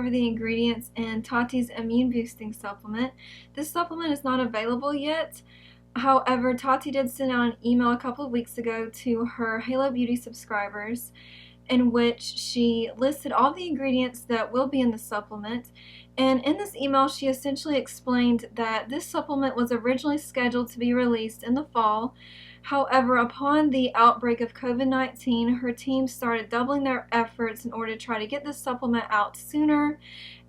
over the ingredients in Tati's immune boosting supplement. This supplement is not available yet. However, Tati did send out an email a couple of weeks ago to her Halo Beauty subscribers in which she listed all the ingredients that will be in the supplement. And in this email, she essentially explained that this supplement was originally scheduled to be released in the fall. However, upon the outbreak of COVID-19, her team started doubling their efforts in order to try to get this supplement out sooner.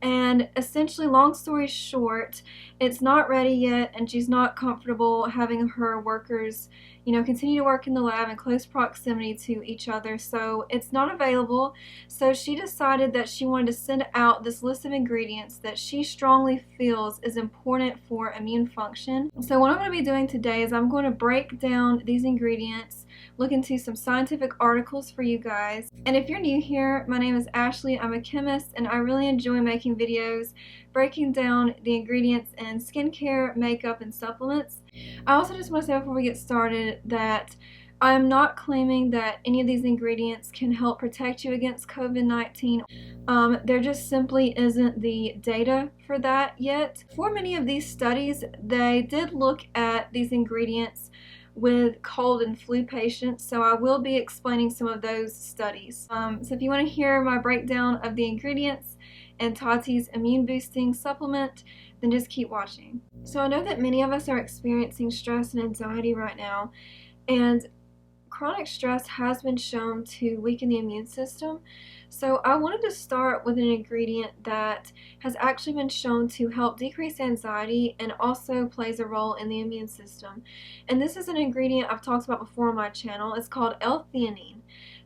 And essentially, long story short, it's not ready yet, and she's not comfortable having her workers, continue to work in the lab in close proximity to each other. So it's not available. So she decided that she wanted to send out this list of ingredients that she strongly feels is important for immune function. So what I'm going to be doing today is I'm going to break down these ingredients, look into some scientific articles for you guys. And if you're new here, my name is Ashley. I'm a chemist, and I really enjoy making videos breaking down the ingredients in skincare, makeup, and supplements. I also just want to say before we get started that I'm not claiming that any of these ingredients can help protect you against COVID-19. There just simply isn't the data for that yet. For many of these studies, they did look at these ingredients with cold and flu patients, so I will be explaining some of those studies. So if you want to hear my breakdown of the ingredients and Tati's immune boosting supplement, then just keep watching. So I know that many of us are experiencing stress and anxiety right now, and chronic stress has been shown to weaken the immune system. So I wanted to start with an ingredient that has actually been shown to help decrease anxiety and also plays a role in the immune system. And this is an ingredient I've talked about before on my channel. It's called L-THEANINE.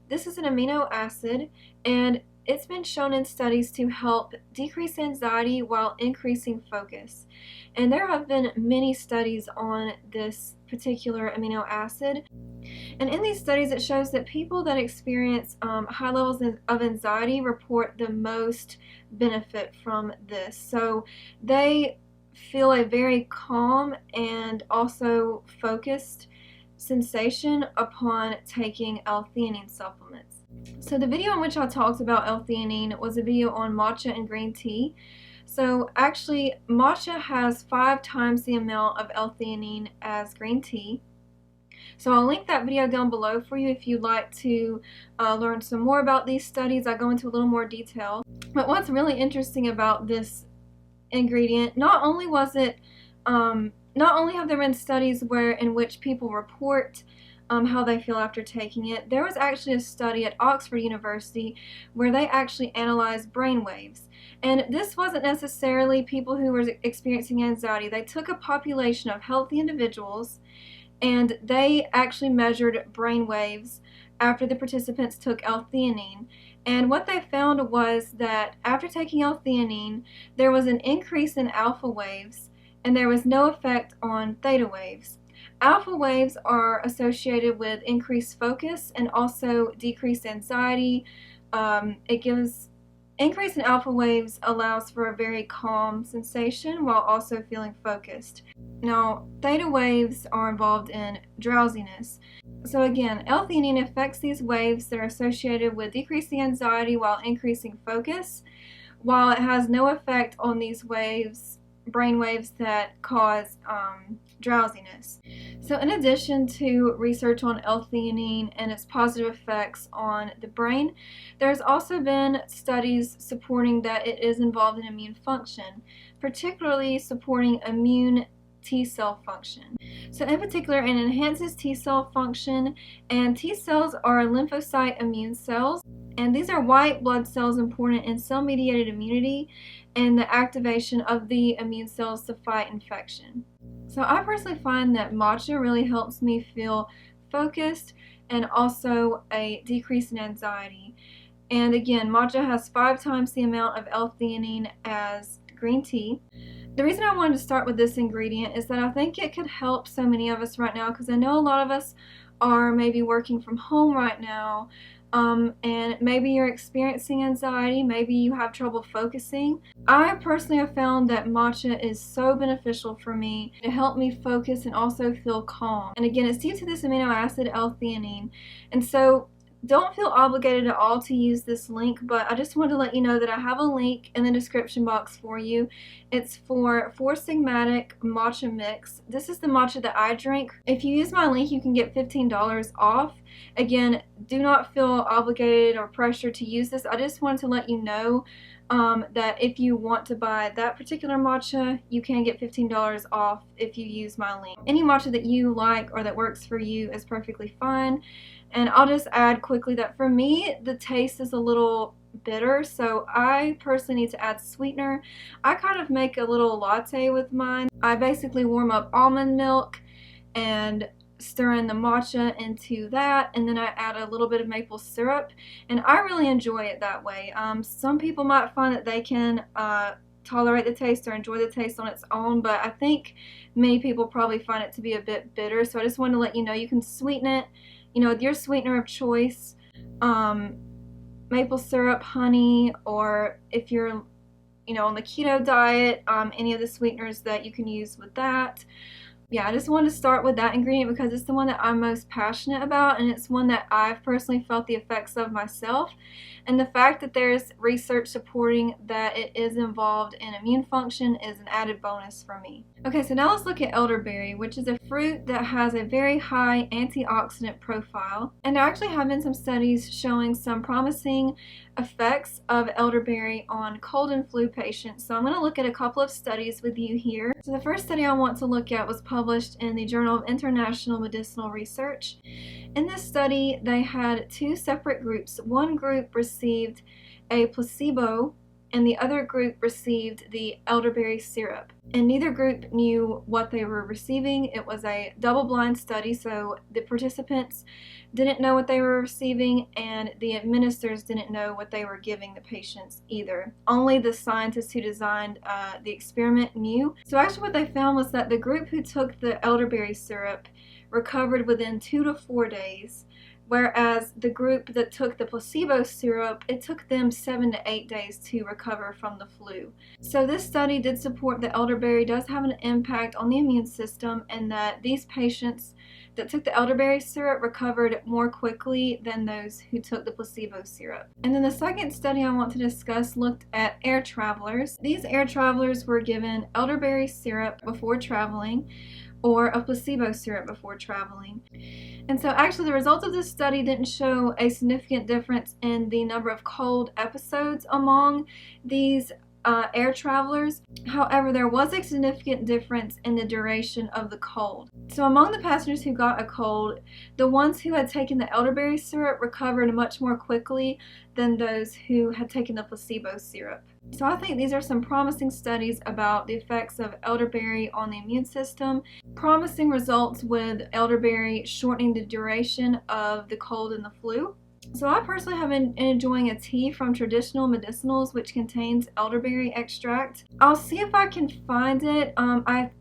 This is an amino acid, and it's been shown in studies to help decrease anxiety while increasing focus. And there have been many studies on this particular amino acid. And in these studies, it shows that people that experience high levels of anxiety report the most benefit from this. So they feel a very calm and also focused sensation upon taking L-theanine supplements. So the video in which I talked about L-theanine was a video on matcha and green tea. So actually, matcha has 5 times the amount of L-theanine as green tea. So I'll link that video down below for you if you'd like to learn some more about these studies. I go into a little more detail. But what's really interesting about this ingredient, not only have there been studies in which people report how they feel after taking it, there was actually a study at Oxford University where they actually analyzed brain waves. And this wasn't necessarily people who were experiencing anxiety. They took a population of healthy individuals and they actually measured brain waves after the participants took L-theanine. And what they found was that after taking L-theanine, there was an increase in alpha waves and there was no effect on theta waves. Alpha waves are associated with increased focus and also decreased anxiety. Increase in alpha waves allows for a very calm sensation while also feeling focused. Now, theta waves are involved in drowsiness. So again, L-theanine affects these waves that are associated with decreasing anxiety while increasing focus, while it has no effect on these waves, brain waves that cause drowsiness. So in addition to research on L-theanine and its positive effects on the brain, there's also been studies supporting that it is involved in immune function, particularly supporting immune T cell function. So in particular, it enhances T cell function, and T cells are lymphocyte immune cells, and these are white blood cells important in cell-mediated immunity and the activation of the immune cells to fight infection. So I personally find that matcha really helps me feel focused and also a decrease in anxiety. And again, matcha has 5 times the amount of L-theanine as green tea. The reason I wanted to start with this ingredient is that I think it could help so many of us right now, because I know a lot of us are maybe working from home right now, and maybe you're experiencing anxiety, maybe you have trouble focusing. I personally have found that matcha is so beneficial for me to help me focus and also feel calm. And again, it's due to this amino acid L-theanine. And so Don't feel obligated at all to use this link, but I just wanted to let you know that I have a link in the description box for you. It's for Four Sigmatic Matcha Mix. This is the matcha that I drink. If you use my link, you can get $15 off. Again, do not feel obligated or pressured to use this. I just wanted to let you know that if you want to buy that particular matcha, you can get $15 off if you use my link. Any matcha that you like or that works for you is perfectly fine. And I'll just add quickly that for me, the taste is a little bitter, so I personally need to add sweetener. I kind of make a little latte with mine. I basically warm up almond milk and stir in the matcha into that, and then I add a little bit of maple syrup, and I really enjoy it that way. Some people might find that they can tolerate the taste or enjoy the taste on its own, but I think many people probably find it to be a bit bitter, so I just wanted to let you know you can sweeten it, you know, with your sweetener of choice, maple syrup, honey, or if you're, you know, on the keto diet, any of the sweeteners that you can use with that. Yeah, I just wanted to start with that ingredient because it's the one that I'm most passionate about, and it's one that I've personally felt the effects of myself. And the fact that there's research supporting that it is involved in immune function is an added bonus for me. Okay, so now let's look at elderberry, which is a fruit that has a very high antioxidant profile. And there actually have been some studies showing some promising effects of elderberry on cold and flu patients. So I'm going to look at a couple of studies with you here. So the first study I want to look at was published in the Journal of International Medicinal Research. In this study, they had two separate groups. One group received a placebo and the other group received the elderberry syrup. And neither group knew what they were receiving. It was a double-blind study, so the participants didn't know what they were receiving, and the administrators didn't know what they were giving the patients either. Only the scientists who designed the experiment knew. So actually what they found was that the group who took the elderberry syrup recovered within 2 to 4 days, whereas the group that took the placebo syrup, it took them 7 to 8 days to recover from the flu. So this study did support that elderberry does have an impact on the immune system, and that these patients that took the elderberry syrup recovered more quickly than those who took the placebo syrup. And then the second study I want to discuss looked at air travelers. These air travelers were given elderberry syrup before traveling, or a placebo syrup before traveling. And so actually the results of this study didn't show a significant difference in the number of cold episodes among these air travelers. However, there was a significant difference in the duration of the cold. So among the passengers who got a cold, the ones who had taken the elderberry syrup recovered much more quickly than those who had taken the placebo syrup. So I think these are some promising studies about the effects of elderberry on the immune system. Promising results with elderberry shortening the duration of the cold and the flu. So I personally have been enjoying a tea from Traditional Medicinals, which contains elderberry extract. I'll see if I can find it.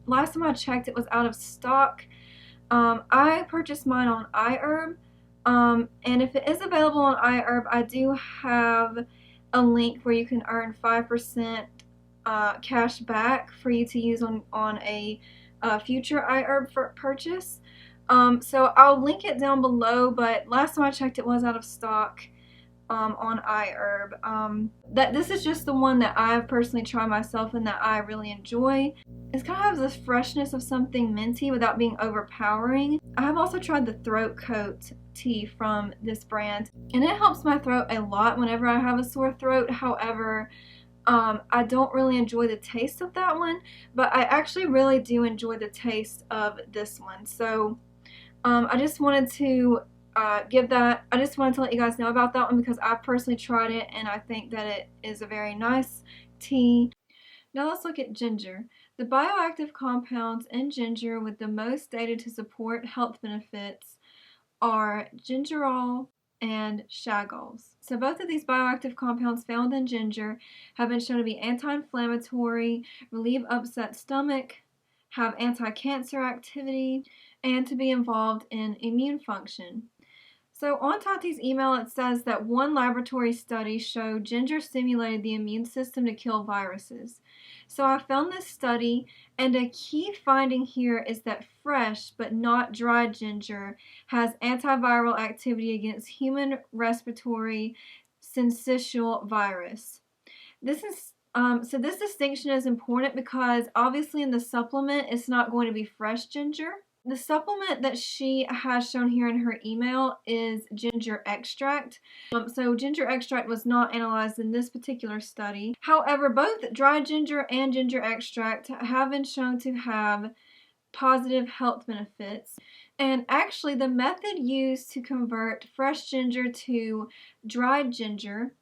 Last time I checked, it was out of stock. I purchased mine on iHerb, and if it is available on iHerb, I do have a link where you can earn 5% cash back for you to use on a future iHerb purchase. So I'll link it down below, but last time I checked it was out of stock on iHerb. This is just the one that I've personally tried myself and that I really enjoy. It kind of has this freshness of something minty without being overpowering. I have also tried the throat coat tea from this brand, and it helps my throat a lot whenever I have a sore throat. However, I don't really enjoy the taste of that one, but I actually really do enjoy the taste of this one. So I just wanted to I just wanted to let you guys know about that one because I personally tried it and I think that it is a very nice tea. Now let's look at ginger. The bioactive compounds in ginger with the most data to support health benefits are gingerol and chagols. So both of these bioactive compounds found in ginger have been shown to be anti-inflammatory, relieve upset stomach, have anti-cancer activity, and to be involved in immune function. So on Tati's email, it says that one laboratory study showed ginger stimulated the immune system to kill viruses. So I found this study, and a key finding here is that fresh but not dried ginger has antiviral activity against human respiratory syncytial virus. So this distinction is important because obviously in the supplement it's not going to be fresh ginger. The supplement that she has shown here in her email is ginger extract. So ginger extract was not analyzed in this particular study. However, both dried ginger and ginger extract have been shown to have positive health benefits. And actually, the method used to convert fresh ginger to dried ginger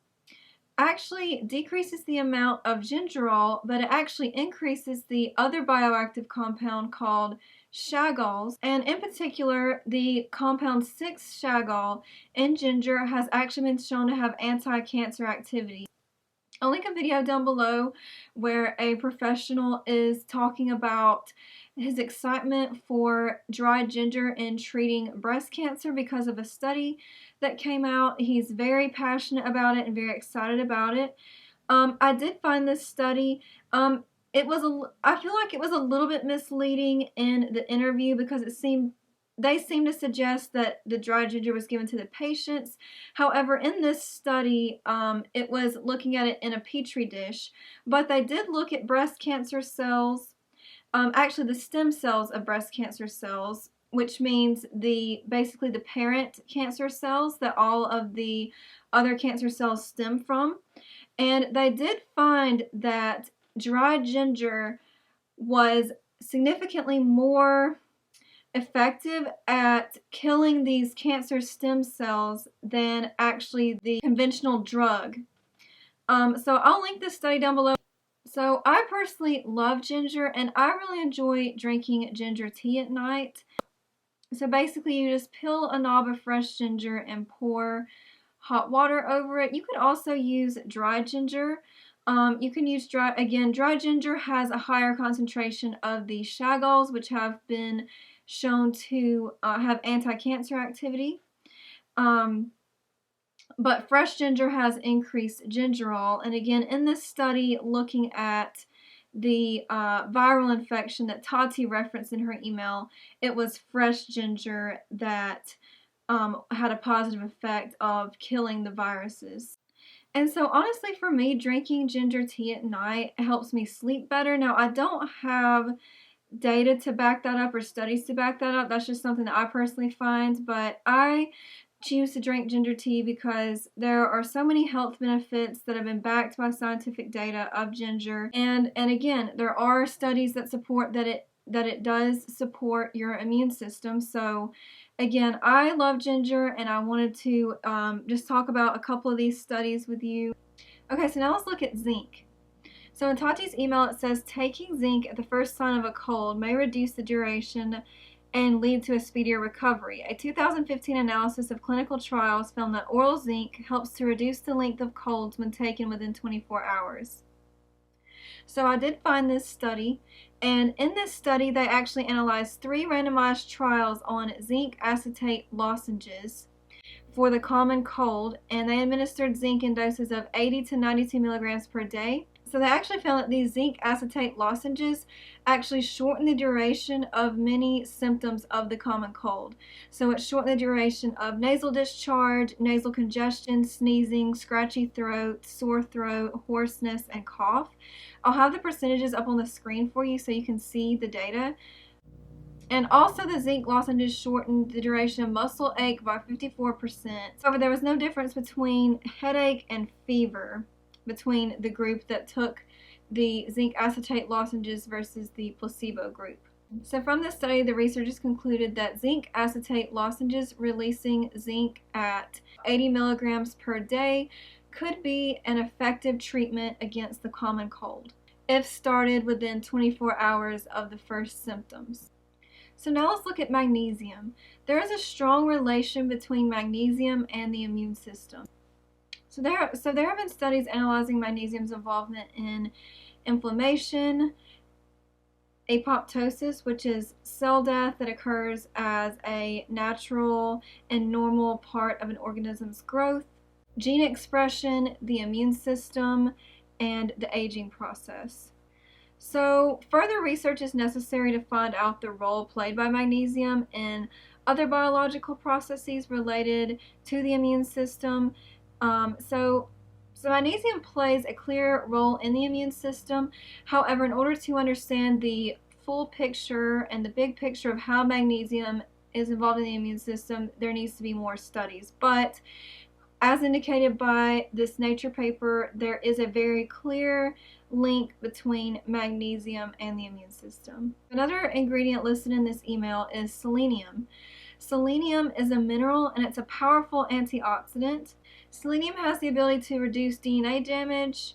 actually decreases the amount of gingerol, but it actually increases the other bioactive compound called chagols, and in particular the compound 6-chagol in ginger has actually been shown to have anti-cancer activity. I'll link a video down below where a professional is talking about his excitement for dried ginger in treating breast cancer because of a study that came out. He's very passionate about it and very excited about it. I did find this study. I feel like it was a little bit misleading in the interview because they seemed to suggest that the dried ginger was given to the patients. However, in this study, it was looking at it in a petri dish, but they did look at breast cancer cells, actually the stem cells of breast cancer cells, which means basically the parent cancer cells that all of the other cancer cells stem from. And they did find that dried ginger was significantly more effective at killing these cancer stem cells than actually the conventional drug. So I'll link this study down below. So I personally love ginger, and I really enjoy drinking ginger tea at night. So basically you just peel a knob of fresh ginger and pour hot water over it. You could also use dried ginger. You can use dried ginger has a higher concentration of the chagols, which have been shown to have anti-cancer activity. But fresh ginger has increased gingerol. And again, in this study looking at the viral infection that Tati referenced in her email, it was fresh ginger that had a positive effect of killing the viruses. And so honestly, for me, drinking ginger tea at night helps me sleep better. Now, I don't have data to back that up or studies to back that up. That's just something that I personally find, but I choose to drink ginger tea because there are so many health benefits that have been backed by scientific data of ginger. And again, there are studies that support that it does support your immune system. So again, I love ginger, and I wanted to just talk about a couple of these studies with you. Okay, so now let's look at zinc. So in Tati's email, it says taking zinc at the first sign of a cold may reduce the duration and lead to a speedier recovery. A 2015 analysis of clinical trials found that oral zinc helps to reduce the length of colds when taken within 24 hours. So I did find this study, and in this study they actually analyzed 3 randomized trials on zinc acetate lozenges for the common cold, and they administered zinc in doses of 80 to 92 milligrams per day. So they actually found that these zinc acetate lozenges actually shorten the duration of many symptoms of the common cold. So it shortened the duration of nasal discharge, nasal congestion, sneezing, scratchy throat, sore throat, hoarseness, and cough. I'll have the percentages up on the screen for you so you can see the data. And also the zinc lozenges shortened the duration of muscle ache by 54%. However, there was no difference between headache and fever between the group that took the zinc acetate lozenges versus the placebo group. So from this study, the researchers concluded that zinc acetate lozenges releasing zinc at 80 milligrams per day could be an effective treatment against the common cold if started within 24 hours of the first symptoms. So now let's look at magnesium. There is a strong relation between magnesium and the immune system. So there have been studies analyzing magnesium's involvement in inflammation, apoptosis, which is cell death that occurs as a natural and normal part of an organism's growth, gene expression, the immune system, and the aging process. So further research is necessary to find out the role played by magnesium in other biological processes related to the immune system. So magnesium plays a clear role in the immune system. However, in order to understand the full picture and the big picture of how magnesium is involved in the immune system, there needs to be more studies. But as indicated by this Nature paper, there is a very clear link between magnesium and the immune system. Another ingredient listed in this email is selenium. Selenium is a mineral and it's a powerful antioxidant. Selenium has the ability to reduce DNA damage,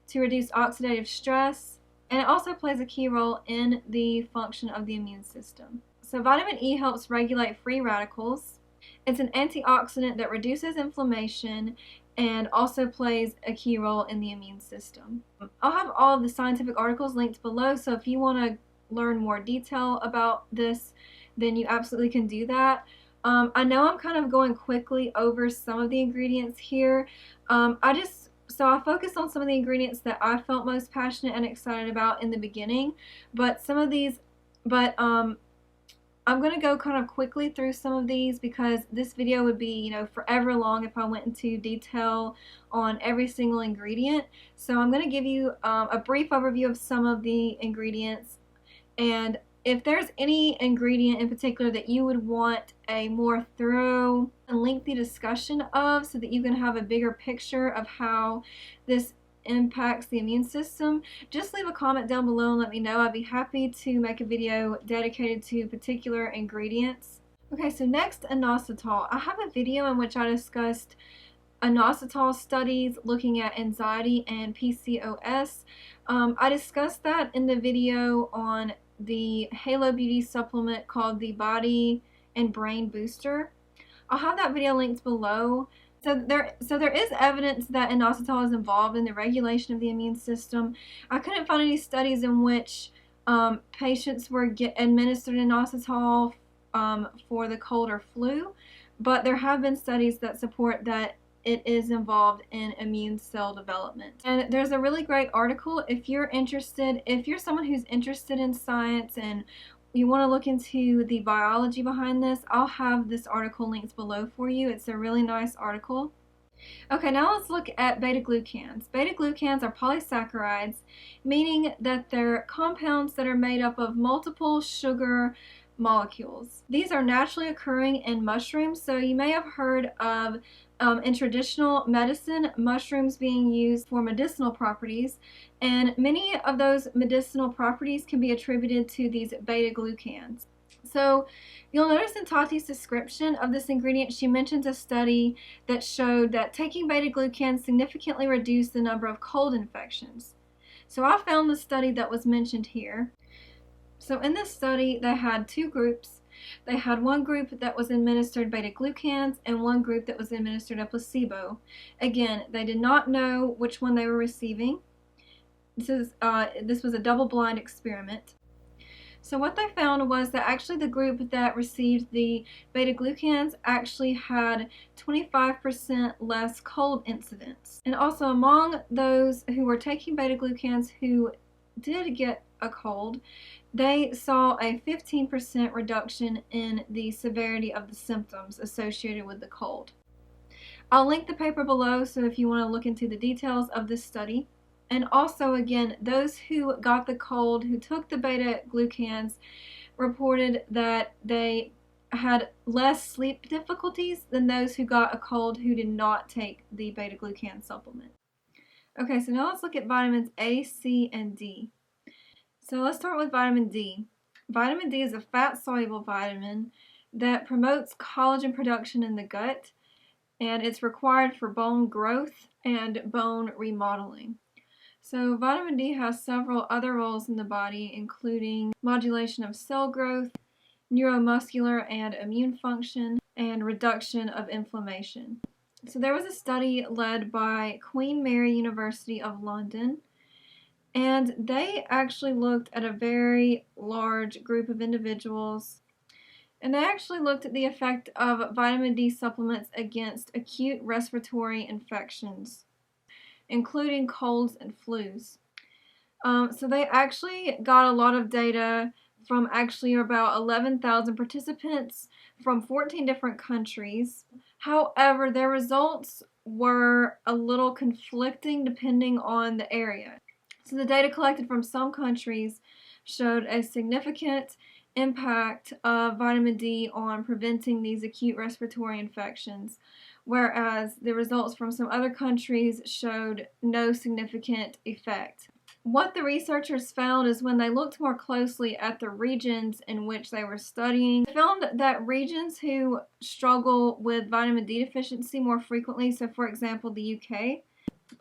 to reduce oxidative stress, and it also plays a key role in the function of the immune system. So vitamin E helps regulate free radicals. It's an antioxidant that reduces inflammation and also plays a key role in the immune system. I'll have all of the scientific articles linked below, so if you want to learn more detail about this, then you absolutely can do that. I know I'm kind of going quickly over some of the ingredients here. So I focused on some of the ingredients that I felt most passionate and excited about in the beginning, but I'm going to go kind of quickly through some of these because this video would be, forever long if I went into detail on every single ingredient. So I'm going to give you a brief overview of some of the ingredients, and if there's any ingredient in particular that you would want a more thorough and lengthy discussion of so that you can have a bigger picture of how this impacts the immune system, just leave a comment down below and let me know. I'd be happy to make a video dedicated to particular ingredients. Okay, so next, inositol. I have a video in which I discussed inositol studies looking at anxiety and PCOS. I discussed that in the video on the Halo Beauty supplement called the Body and Brain Booster. I'll have that video linked below. So there is evidence that inositol is involved in the regulation of the immune system. I couldn't find any studies in which patients were administered inositol for the cold or flu, but there have been studies that support that it is involved in immune cell development. And there's a really great article if you're someone who's interested in science and you want to look into the biology behind this. I'll have this article linked below for you. It's a really nice article. Okay, now let's look at beta-glucans. Beta-glucans are polysaccharides, meaning that they're compounds that are made up of multiple sugar molecules. These are naturally occurring in mushrooms, so you may have heard of in traditional medicine, mushrooms being used for medicinal properties, and many of those medicinal properties can be attributed to these beta-glucans. So you'll notice in Tati's description of this ingredient, she mentions a study that showed that taking beta-glucans significantly reduced the number of cold infections. So I found the study that was mentioned here. So in this study, they had two groups. They had one group that was administered beta-glucans and one group that was administered a placebo. Again, they did not know which one they were receiving. This was a double-blind experiment. So what they found was that actually the group that received the beta-glucans actually had 25% less cold incidence. And also among those who were taking beta-glucans who did get a cold, they saw a 15% reduction in the severity of the symptoms associated with the cold. I'll link the paper below so if you want to look into the details of this study. And also, again, those who got the cold, who took the beta-glucans, reported that they had less sleep difficulties than those who got a cold who did not take the beta-glucan supplement. Okay, so now let's look at vitamins A, C, and D. So let's start with vitamin D. Vitamin D is a fat-soluble vitamin that promotes collagen production in the gut, and it's required for bone growth and bone remodeling. So vitamin D has several other roles in the body, including modulation of cell growth, neuromuscular and immune function, and reduction of inflammation. So there was a study led by Queen Mary University of London, And they actually looked at a very large group of individuals, and they actually looked at the effect of vitamin D supplements against acute respiratory infections, including colds and flus. So they actually got a lot of data from actually about 11,000 participants from 14 different countries. However, their results were a little conflicting depending on the area. So the data collected from some countries showed a significant impact of vitamin D on preventing these acute respiratory infections, whereas the results from some other countries showed no significant effect. What the researchers found is when they looked more closely at the regions in which they were studying, they found that regions who struggle with vitamin D deficiency more frequently, so for example the UK,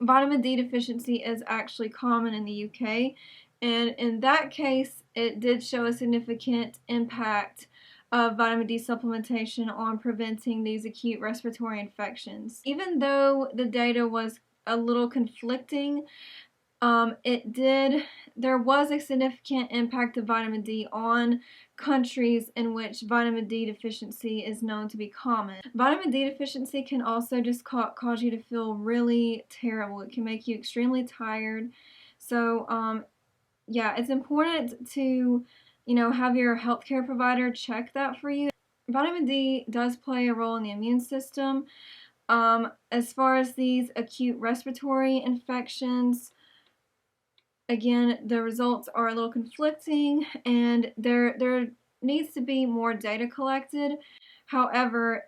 vitamin D deficiency is actually common in the UK, and in that case it did show a significant impact of vitamin D supplementation on preventing these acute respiratory infections. Even though the data was a little conflicting, there was a significant impact of vitamin D on countries in which vitamin D deficiency is known to be common. Vitamin D deficiency can also just cause you to feel really terrible. It can make you extremely tired. So, yeah, it's important to, have your healthcare provider check that for you. Vitamin D does play a role in the immune system. As far as these acute respiratory infections, again, the results are a little conflicting, and there needs to be more data collected. However,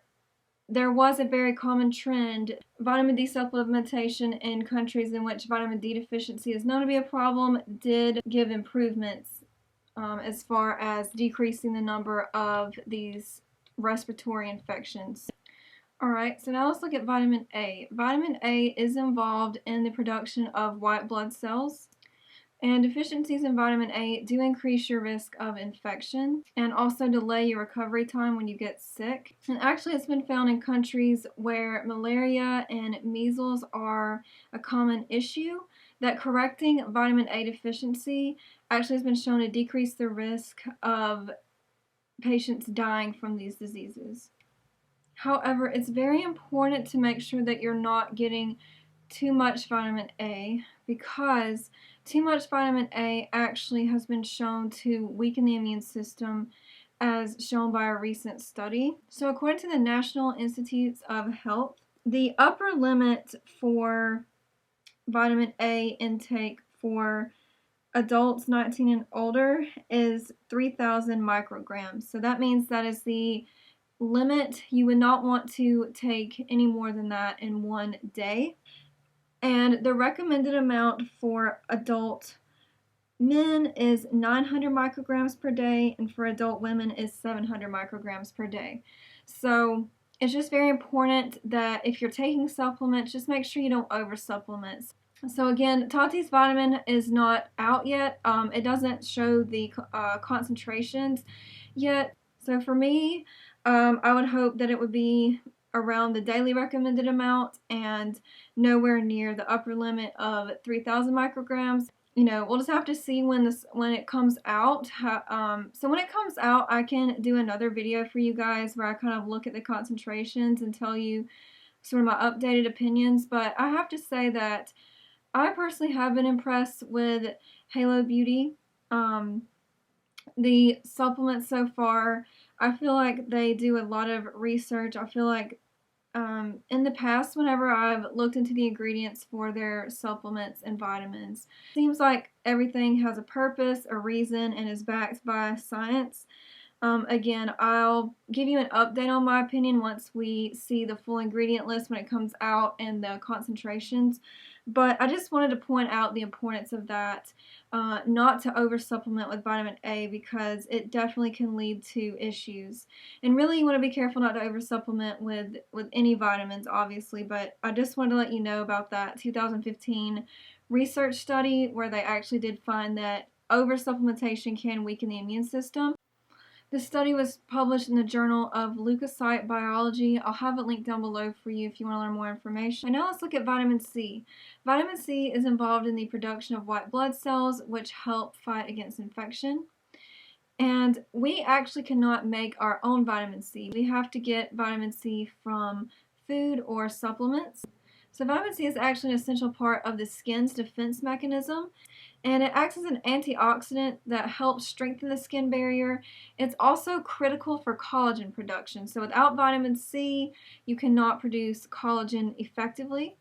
there was a very common trend. Vitamin D supplementation in countries in which vitamin D deficiency is known to be a problem did give improvements as far as decreasing the number of these respiratory infections. Alright, so now let's look at vitamin A. Vitamin A is involved in the production of white blood cells. And deficiencies in vitamin A do increase your risk of infection and also delay your recovery time when you get sick. And actually, it's been found in countries where malaria and measles are a common issue that correcting vitamin A deficiency actually has been shown to decrease the risk of patients dying from these diseases. However, it's very important to make sure that you're not getting too much vitamin A, because too much vitamin A actually has been shown to weaken the immune system, as shown by a recent study. So according to the National Institutes of Health, the upper limit for vitamin A intake for adults 19 and older is 3,000 micrograms. So that means that is the limit. You would not want to take any more than that in one day. And the recommended amount for adult men is 900 micrograms per day, and for adult women is 700 micrograms per day. So it's just very important that if you're taking supplements, just make sure you don't over supplement. So again, Tati's vitamin is not out yet. It doesn't show the concentrations yet. So for me, I would hope that it would be around the daily recommended amount and nowhere near the upper limit of 3,000 micrograms. We'll just have to see when it comes out. So when it comes out, I can do another video for you guys where I kind of look at the concentrations and tell you sort of my updated opinions. But I have to say that I personally have been impressed with Halo Beauty. The supplements so far, I feel like they do a lot of research. I feel like in the past, whenever I've looked into the ingredients for their supplements and vitamins, it seems like everything has a purpose, a reason, and is backed by science. Again, I'll give you an update on my opinion once we see the full ingredient list when it comes out and the concentrations. But I just wanted to point out the importance of that, not to over supplement with vitamin A, because it definitely can lead to issues. And really, you want to be careful not to over supplement with any vitamins, obviously. But I just wanted to let you know about that 2015 research study where they actually did find that over supplementation can weaken the immune system. This study was published in the Journal of Leukocyte Biology. I'll have it linked down below for you if you want to learn more information. And now let's look at vitamin C. Vitamin C is involved in the production of white blood cells, which help fight against infection. And we actually cannot make our own vitamin C. We have to get vitamin C from food or supplements. So vitamin C is actually an essential part of the skin's defense mechanism, and it acts as an antioxidant that helps strengthen the skin barrier. It's also critical for collagen production. So without vitamin C, you cannot produce collagen effectively.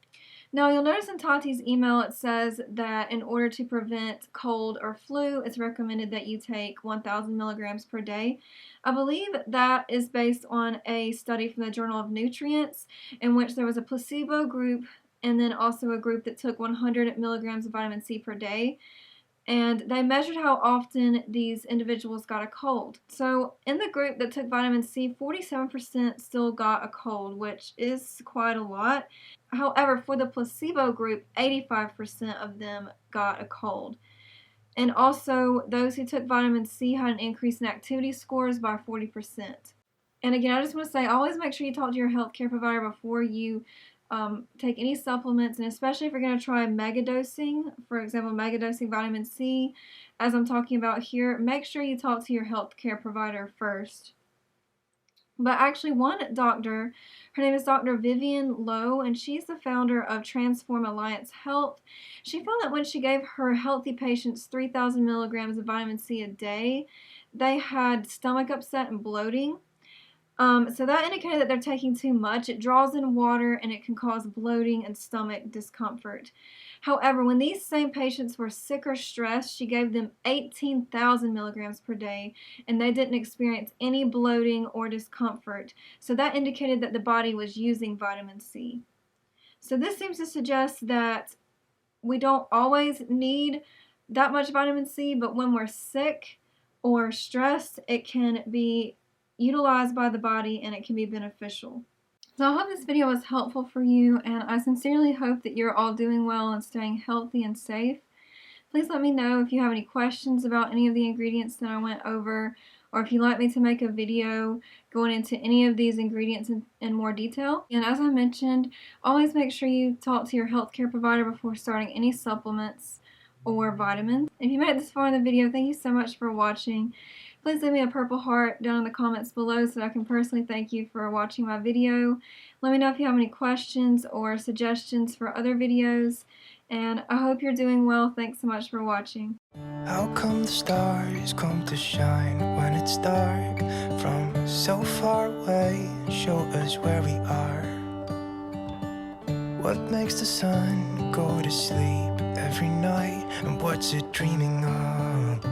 Now you'll notice in Tati's email it says that in order to prevent cold or flu, it's recommended that you take 1,000 milligrams per day. I believe that is based on a study from the Journal of Nutrients in which there was a placebo group and then also a group that took 100 milligrams of vitamin C per day. And they measured how often these individuals got a cold. So in the group that took vitamin C, 47% still got a cold, which is quite a lot. However, for the placebo group, 85% of them got a cold. And also, those who took vitamin C had an increase in activity scores by 40%. And again, I just want to say, always make sure you talk to your healthcare provider before you take any supplements, and especially if you're going to try megadosing, for example, megadosing vitamin C, as I'm talking about here, make sure you talk to your healthcare provider first. But actually one doctor, her name is Dr. Vivian Lowe, and she's the founder of Transform Alliance Health. She found that when she gave her healthy patients 3,000 milligrams of vitamin C a day, they had stomach upset and bloating. So that indicated that they're taking too much. It draws in water and it can cause bloating and stomach discomfort. However, when these same patients were sick or stressed, she gave them 18,000 milligrams per day and they didn't experience any bloating or discomfort. So that indicated that the body was using vitamin C. So this seems to suggest that we don't always need that much vitamin C, but when we're sick or stressed, it can be utilized by the body and it can be beneficial. So I hope this video was helpful for you, and I sincerely hope that you're all doing well and staying healthy and safe. Please let me know if you have any questions about any of the ingredients that I went over, or if you'd like me to make a video going into any of these ingredients in more detail. And as I mentioned, always make sure you talk to your healthcare provider before starting any supplements or vitamins. If you made it this far in the video, thank you so much for watching. Please leave me a purple heart down in the comments below so I can personally thank you for watching my video. Let me know if you have any questions or suggestions for other videos, and I hope you're doing well. Thanks so much for watching. How come the stars come to shine when it's dark from so far away? Show us where we are. What makes the sun go to sleep every night, and what's it dreaming of?